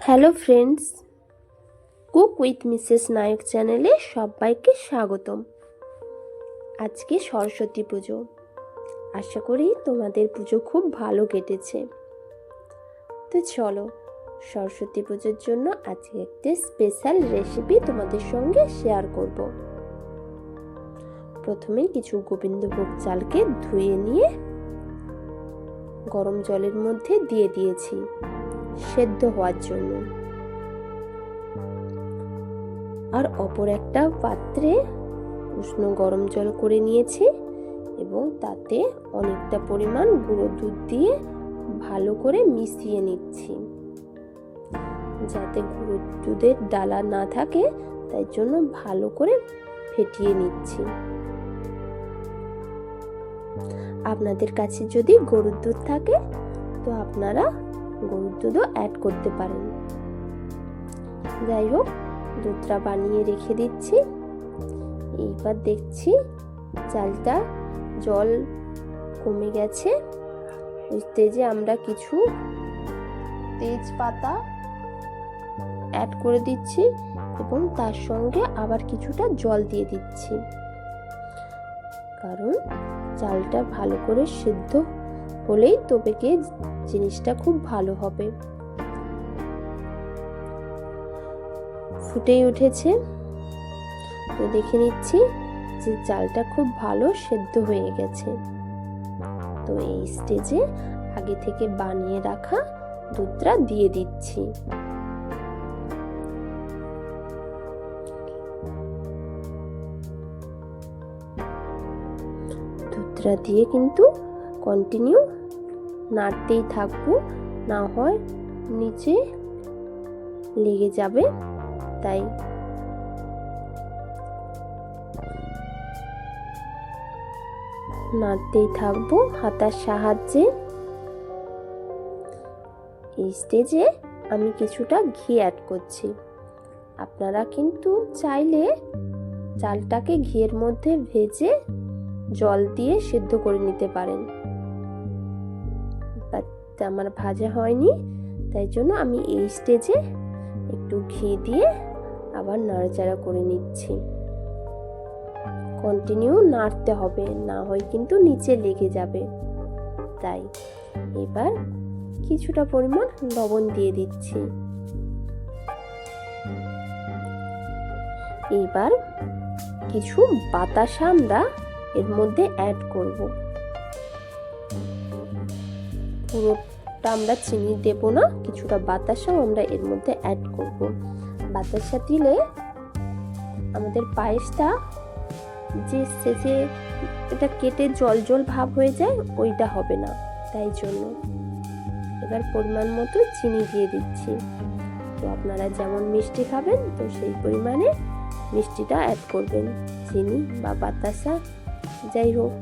Hello friends, cook with Mrs Nayak চ্যানেলে সবাইকে স্বাগতম। আজকে সরস্বতী পুজো। আশা করি তোমাদের পুজো খুব ভালো কেটেছে। তো চলো, সরস্বতী পুজোর জন্য আজকে একটা স্পেশাল রেসিপি তোমাদের সঙ্গে শেয়ার করব। প্রথমে কিছু গোবিন্দভোগ চালকে ধুয়ে নিয়ে গরম জলের মধ্যে দিয়ে দিয়েছি সেদ্ধ হওয়ার জন্য। আর অপর একটা পাত্রে উষ্ণ গরম জল করে নিয়েছি এবং তাতে অনেকটা পরিমাণ গুঁড়ো দুধ দিয়ে ভালো করে মিশিয়ে নিচ্ছি, যাতে গুঁড়ো দুধের ডালা না থাকে তাই জন্য ভালো করে ফেটিয়ে নিচ্ছি। আপনাদের কাছে যদি গরুর দুধ থাকে তো আপনারা গরুর দুধও অ্যাড করতে পারেন। যাই হোক, দুধটা বানিয়ে রেখে দিচ্ছি। এইবার দেখছি চালটা জল কমে গেছে। ওই স্টেজে আমরা কিছু তেজপাতা অ্যাড করে দিচ্ছি এবং তার সঙ্গে আবার কিছুটা জল দিয়ে দিচ্ছি, কারণ চালটা ভালো করে সিদ্ধ হলেই তবে গিয়ে জিনিসটা খুব ভালো হবে। ফুটেই উঠেছে, তো দেখে নিচ্ছি যে চালটা খুব ভালো সেদ্ধ হয়ে গেছে। তো এই স্টেজে আগে থেকে বানিয়ে রাখা দুধটা দিয়ে দিচ্ছি। দুধটা দিয়ে কিন্তু কন্টিনিউ নাড়তেই থাকবো, না হয় নিচে লেগে যাবে। তাই নাড়তেই থাকবো হাতার সাহায্যে। এই স্টেজে আমি কিছুটা ঘি অ্যাড করছি। আপনারা কিন্তু চাইলে চালটাকে ঘিয়ের মধ্যে ভেজে জল দিয়ে সিদ্ধ করে নিতে পারেন, বাট আমার ভাজা হয়নি, তাই জন্য আমি এই স্টেজে একটু ঘি দিয়ে আবার নাড়াচাড়া করে নিচ্ছি। কন্টিনিউ নাড়তে হবে, না হয় কিন্তু নিচে লেগে যাবে। তাই এবার কিছুটা পরিমাণ লবণ দিয়ে দিচ্ছি। এবার কিছু বাতাসা আমরা এর মধ্যে অ্যাড করব। পুরোটা আমরা চিনি দেব না, কিছুটা বাতাসাও আমরা এর মধ্যে অ্যাড করব। বাতাসা দিলে আমাদের পায়েসটা যে শেষে এটা কেটে জল জল ভাব হয়ে যায়, ওইটা হবে না, তাই জন্য। এবার পরিমাণ মতো চিনি দিয়ে দিচ্ছি। তো আপনারা যেমন মিষ্টি খাবেন তো সেই পরিমাণে মিষ্টিটা অ্যাড করবেন, চিনি বা বাতাসা যাই হোক।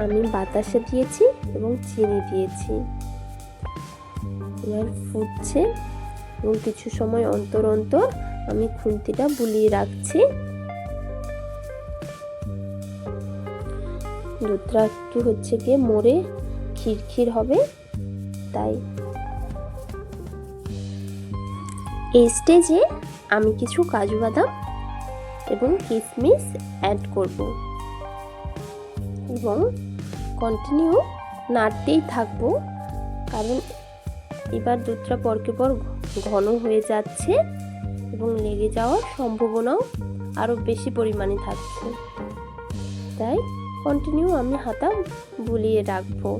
আমি বাতাসা দিয়েছি এবং চিনি দিয়েছি। এবার ফুটছে এবং কিছু সময় অন্তর অন্তর আমি খুন্তিটা বুলিয়ে রাখছি। দুধটা একটু হচ্ছে গিয়ে মরে ক্ষীর হবে, তাই এই স্টেজে আমি কিছু কাজু বাদাম এবং কিশমিশ অ্যাড করব এবং কন্টিনিউ নাড়তেই থাকবো, কারণ এবার দুধটা পরকে পর ঘন হয়ে যাচ্ছে এবং লেগে যাওয়ার সম্ভাবনাও আরো বেশি পরিমাণে থাকছে। তাই কন্টিনিউ আমি হাতা বুলিয়ে রাখবো।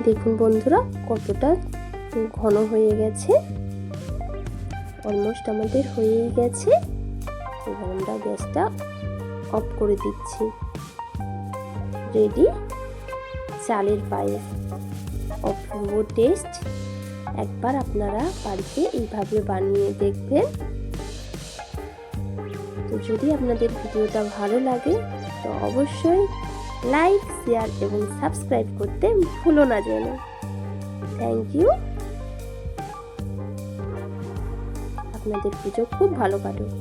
দেখুন বন্ধুরা, কতটা ঘন হয়ে গেছে। অলমোস্ট আমাদের হয়েই গেছে। এবার আমরা গ্যাসটা অফ করে দিচ্ছি। রেডি চালের পায়েস, অপূর্ব টেস্ট। একবার আপনারা বাড়িতে এইভাবে বানিয়ে দেখবেন। তো যদি আপনাদের ভিডিওটা ভালো লাগে তো অবশ্যই লাইক, শেয়ার এবং সাবস্ক্রাইব করতে ভুলো না যেন। Thank you. আপনাদের পুজো খুব ভালো কাটুক।